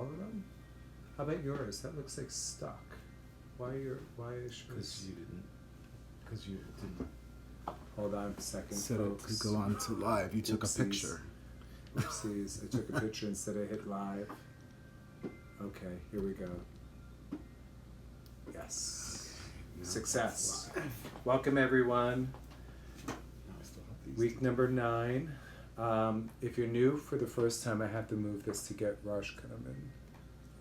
of them? How about yours? That looks like stuck. Why is yours? Because you didn't. Hold on a second, Said folks. it could go on to live. You took a picture. Oopsies, I took a picture instead of hit live. Okay, here we go. Yes. Success. Welcome, everyone. Week number 9. If you're new for the first time, I have to move this to get Rosh Kadam in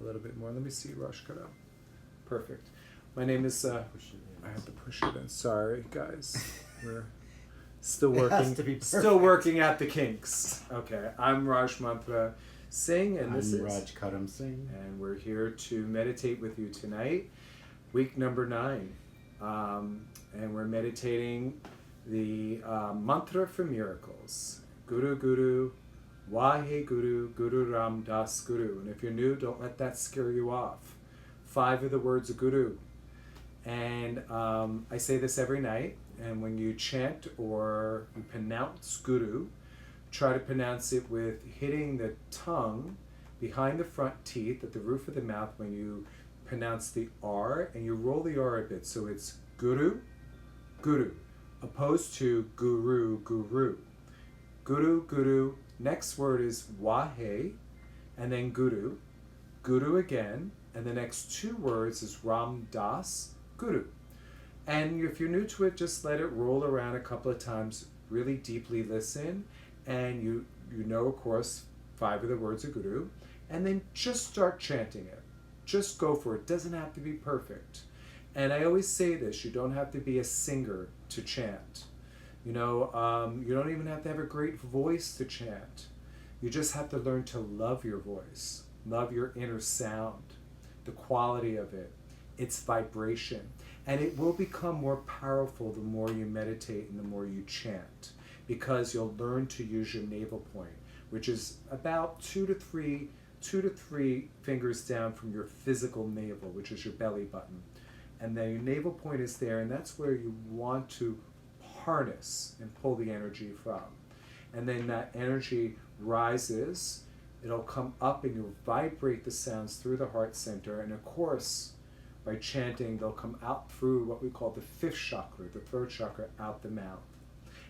a little bit more. Let me see Rosh Kadam. Perfect. My name is, I have to push it in. Sorry, guys. We're still working at the kinks. Okay, I'm Raj Mantra Singh, and I'm Raj Kadam Singh. And we're here to meditate with you tonight, week number 9. And we're meditating the mantra for miracles. Guru Guru, Wahe Guru, Guru Ram Das Guru. And if you're new, don't let that scare you off. 5 are the words of Guru. And I say this every night. And when you chant or you pronounce Guru, try to pronounce it with hitting the tongue behind the front teeth at the roof of the mouth when you pronounce the R, and you roll the R a bit. So it's Guru, Guru, opposed to Guru, Guru. Guru, Guru. Next word is Wahe, and then Guru. Guru again. And the next 2 words is Ram Das, Guru. And if you're new to it, just let it roll around a couple of times, really deeply listen, and you know, of course, 5 of the words of Guru, and then just start chanting it. Just go for it. It doesn't have to be perfect. And I always say this, you don't have to be a singer to chant. You know, you don't even have to have a great voice to chant. You just have to learn to love your voice, love your inner sound, the quality of it, its vibration. And it will become more powerful the more you meditate and the more you chant, because you'll learn to use your navel point, which is about 2 to 3 fingers down from your physical navel, which is your belly button. And then your navel point is there, and that's where you want to harness and pull the energy from. And then that energy rises, it'll come up and you'll vibrate the sounds through the heart center. And of course, by chanting, they'll come out through what we call the 5th chakra, the 3rd chakra, out the mouth.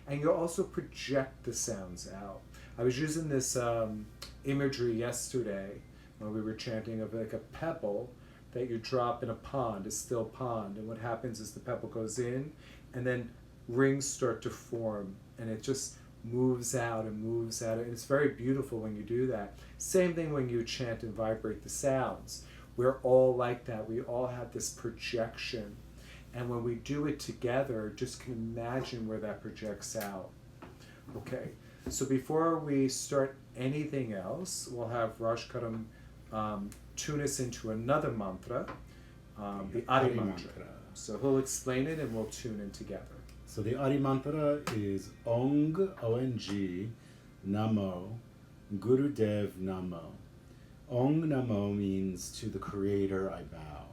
And you'll also project the sounds out. I was using this imagery yesterday when we were chanting of like a pebble that you drop in a pond, a still pond. And what happens is the pebble goes in, and then rings start to form, and it just moves out and moves out. And it's very beautiful when you do that. Same thing when you chant and vibrate the sounds. We're all like that. We all have this projection. And when we do it together, just can imagine where that projects out. Okay, so before we start anything else, we'll have Rosh Kadam tune us into another mantra, the Adi mantra. So he'll explain it and we'll tune in together. So the Adi mantra is Ong, O-N-G, Namo, Gurudev Namo. Ong Namo means to the Creator I bow,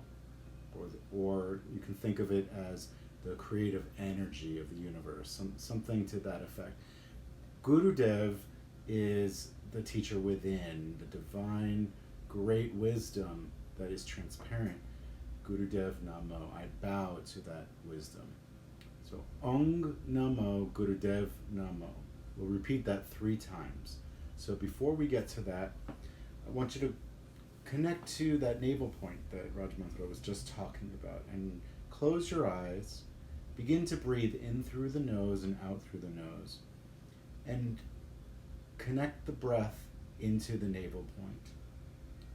or you can think of it as the creative energy of the universe, something to that effect. Gurudev is the teacher within, the divine great wisdom that is transparent. Gurudev Namo, I bow to that wisdom. So Ong Namo, Gurudev Namo. We'll repeat that 3 times. So before we get to that, I want you to connect to that navel point that Raj Mantra was just talking about, and close your eyes. Begin to breathe in through the nose and out through the nose. And connect the breath into the navel point,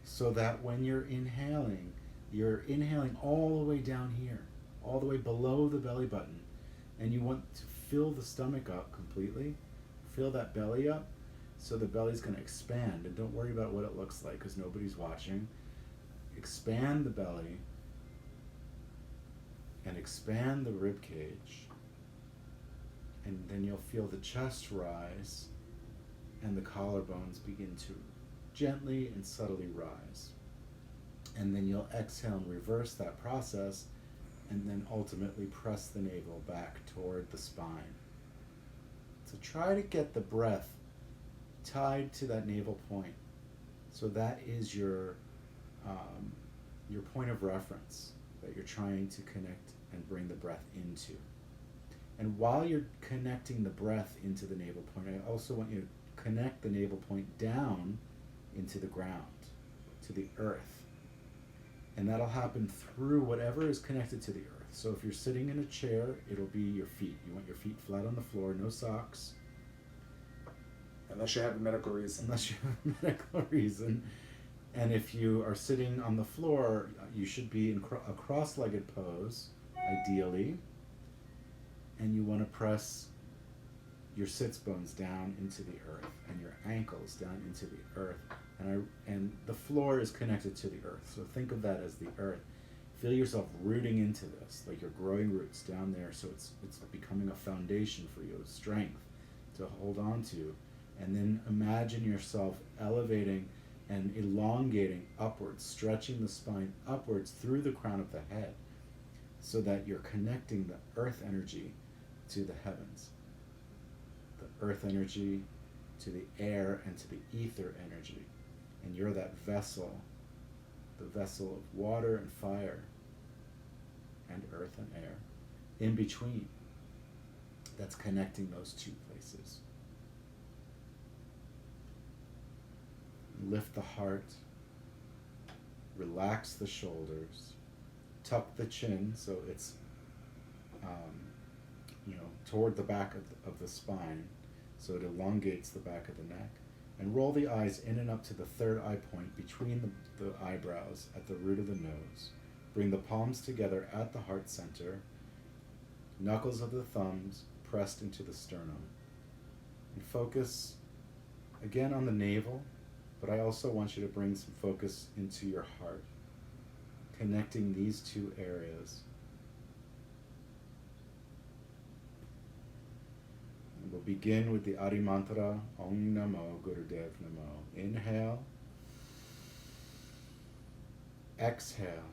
so that when you're inhaling all the way down here, all the way below the belly button, and you want to fill the stomach up completely, fill that belly up, so the belly's going to expand. And don't worry about what it looks like, because nobody's watching. Expand the belly and expand the rib cage, and then you'll feel the chest rise and the collarbones begin to gently and subtly rise. And then you'll exhale and reverse that process, and then ultimately press the navel back toward the spine. So try to get the breath tied to that navel point. So that is your your point of reference that you're trying to connect and bring the breath into. And while you're connecting the breath into the navel point, I also want you to connect the navel point down into the ground, to the earth. And that'll happen through whatever is connected to the earth. So if you're sitting in a chair, it'll be your feet. You want your feet flat on the floor, no socks. Unless you have a medical reason. Unless you have a medical reason. And if you are sitting on the floor, you should be in a cross-legged pose, ideally. And you want to press your sits bones down into the earth and your ankles down into the earth. And the floor is connected to the earth. So think of that as the earth. Feel yourself rooting into this, like you're growing roots down there. So it's becoming a foundation for you, strength to hold on to. And then imagine yourself elevating and elongating upwards, stretching the spine upwards through the crown of the head so that you're connecting the earth energy to the heavens, the earth energy to the air and to the ether energy. And you're that vessel, the vessel of water and fire and earth and air in between that's connecting those two places. Lift the heart, relax the shoulders, tuck the chin so it's toward the back of the spine, so it elongates the back of the neck, and roll the eyes in and up to the third eye point between the eyebrows at the root of the nose. Bring the palms together at the heart center, knuckles of the thumbs pressed into the sternum, and focus again on the navel. But I also want you to bring some focus into your heart, connecting these two areas. And we'll begin with the Adi Mantra, Om Namo Gurudev Namo. Inhale. Exhale.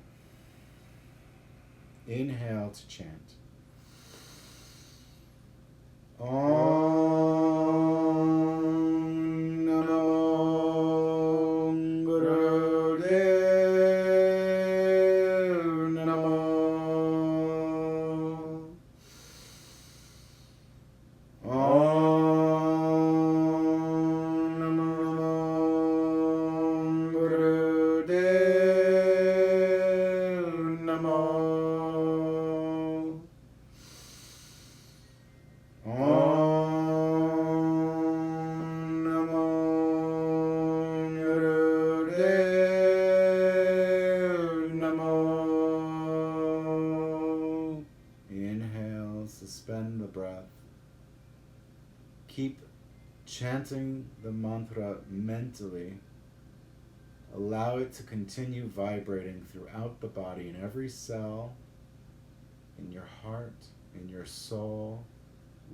Inhale to chant. Om Namo Suspend the breath. Keep chanting the mantra mentally. Allow it to continue vibrating throughout the body, in every cell, in your heart, in your soul,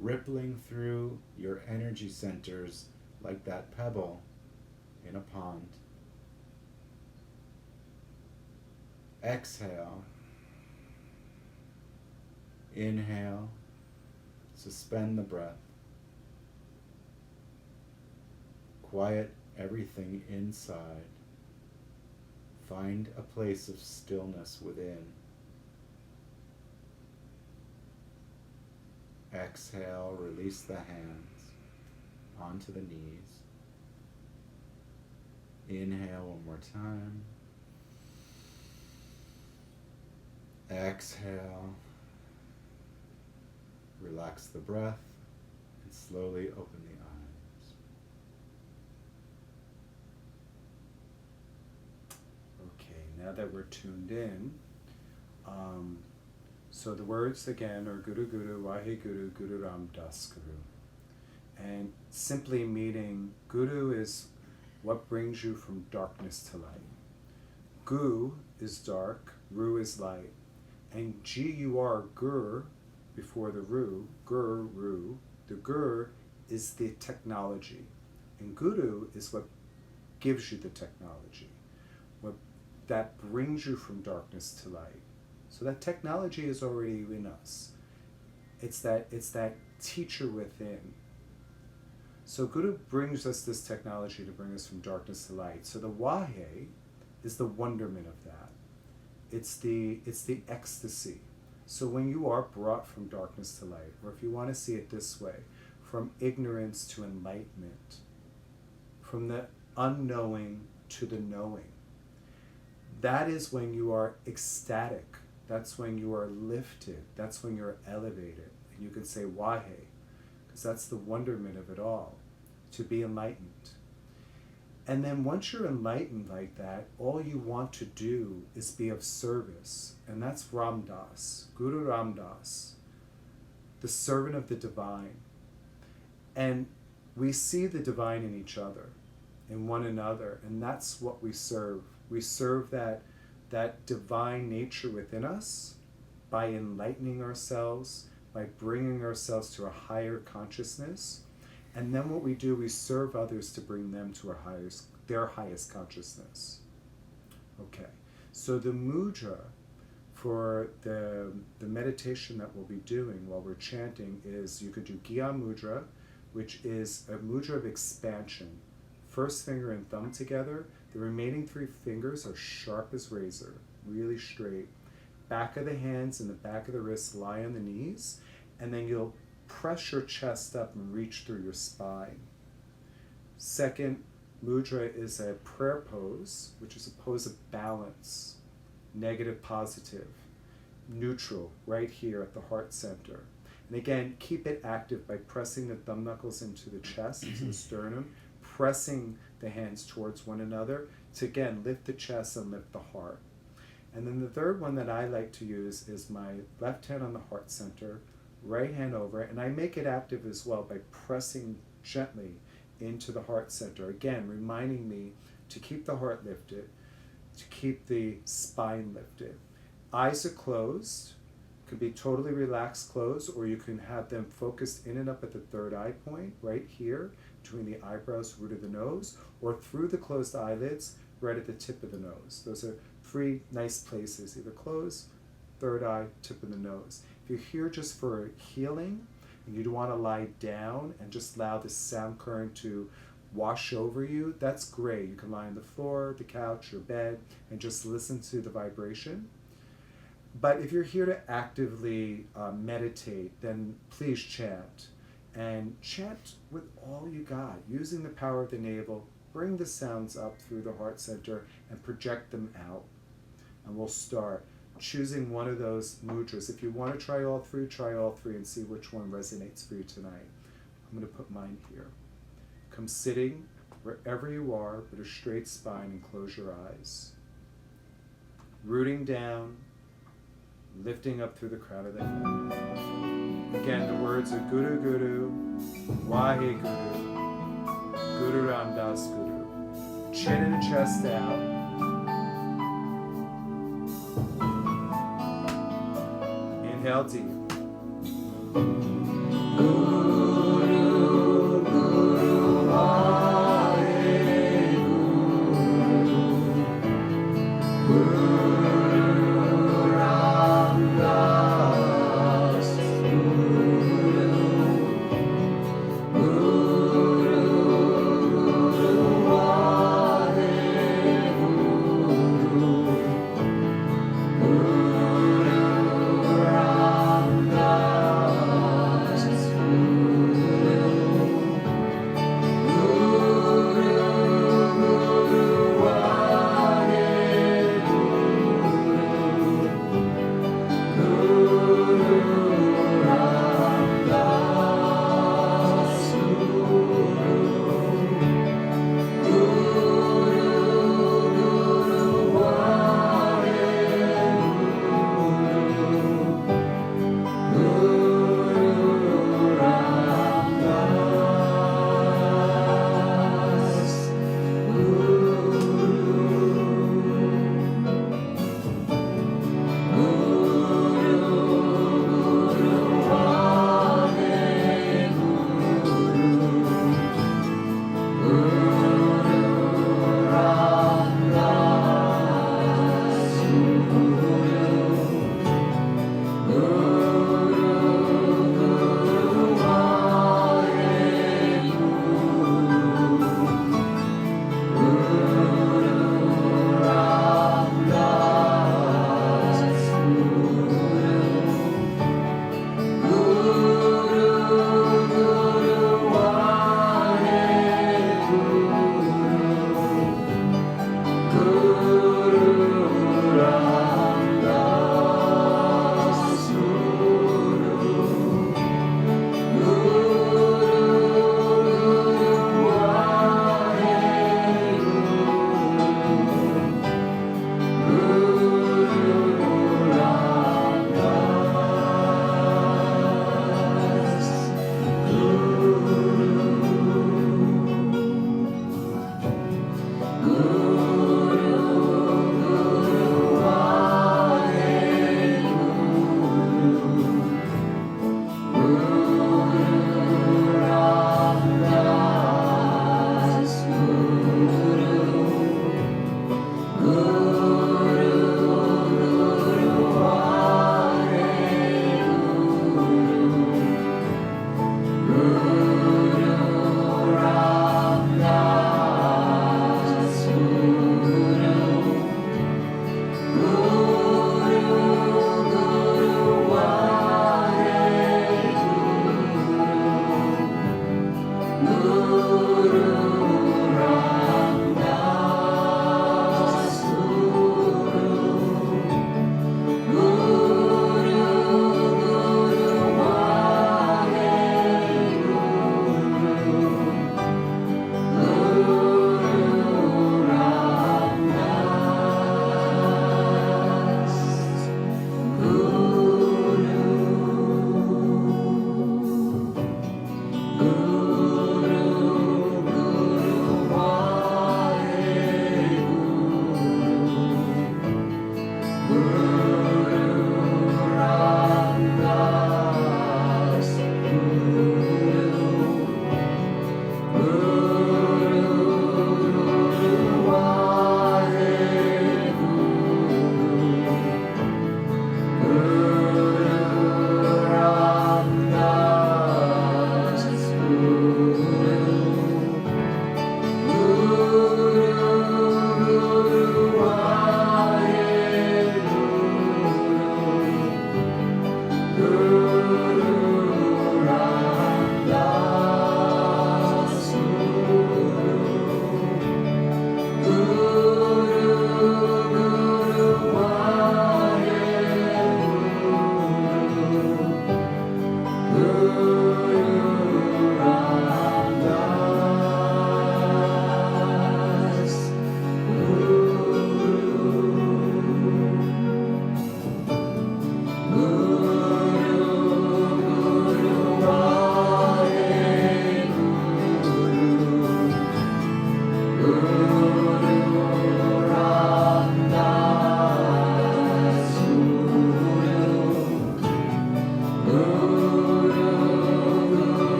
rippling through your energy centers like that pebble in a pond. Exhale. Inhale. Suspend the breath. Quiet everything inside. Find a place of stillness within. Exhale, release the hands onto the knees. Inhale one more time. Exhale. Relax the breath and slowly open the eyes. Okay, now that we're tuned in, so the words again are Guru Guru, Wahe Guru, Guru Ram Das Guru. And simply meaning Guru is what brings you from darkness to light. Gu is dark, Ru is light. And G-U-R, Gur, before the Ru, Gur, Ru, the Gur is the technology. And Guru is what gives you the technology, what that brings you from darkness to light. So that technology is already in us. It's that teacher within. So Guru brings us this technology to bring us from darkness to light. So the Wahe is the wonderment of that. It's the ecstasy. So when you are brought from darkness to light, or if you want to see it this way, from ignorance to enlightenment, from the unknowing to the knowing, that is when you are ecstatic. That's when you are lifted. That's when you're elevated. And you can say Wahe, because that's the wonderment of it all, to be enlightened. And then once you're enlightened like that, all you want to do is be of service. And that's Ram Das, Guru Ram Das, the servant of the divine. And we see the divine in each other, in one another, and that's what we serve. We serve that divine nature within us by enlightening ourselves, by bringing ourselves to a higher consciousness. And then what we do, we serve others to bring them to their highest consciousness. Okay, so the mudra for the meditation that we'll be doing while we're chanting is, you could do Gyan Mudra, which is a mudra of expansion. First finger and thumb together. The remaining 3 fingers are sharp as razor, really straight. Back of the hands and the back of the wrists lie on the knees, and then you'll press your chest up and reach through your spine. Second mudra is a prayer pose, which is a pose of balance, negative, positive, neutral, right here at the heart center. And again, keep it active by pressing the thumb knuckles into the chest, into the sternum, pressing the hands towards one another to, again, lift the chest and lift the heart. And then the third one that I like to use is my left hand on the heart center, right hand over it, and I make it active as well by pressing gently into the heart center. Again, reminding me to keep the heart lifted, to keep the spine lifted. Eyes are closed. Could be totally relaxed closed, or you can have them focused in and up at the third eye point, right here, between the eyebrows, root of the nose, or through the closed eyelids, right at the tip of the nose. Those are 3 nice places, either closed, third eye, tip of the nose. If you're here just for healing, and you want to lie down and just allow the sound current to wash over you, that's great. You can lie on the floor, the couch, your bed, and just listen to the vibration. But if you're here to actively meditate, then please chant. And chant with all you got, using the power of the navel. Bring the sounds up through the heart center and project them out. And we'll start choosing one of those mudras. If you want to try all 3 and see which one resonates for you tonight. I'm going to put mine here. Come sitting wherever you are with a straight spine and close your eyes. Rooting down, lifting up through the crown of the head. Again, the words are Guru Guru, Wahe Guru, Guru Ram Das Guru. Chin and chest out. Inhale deep.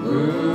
Guru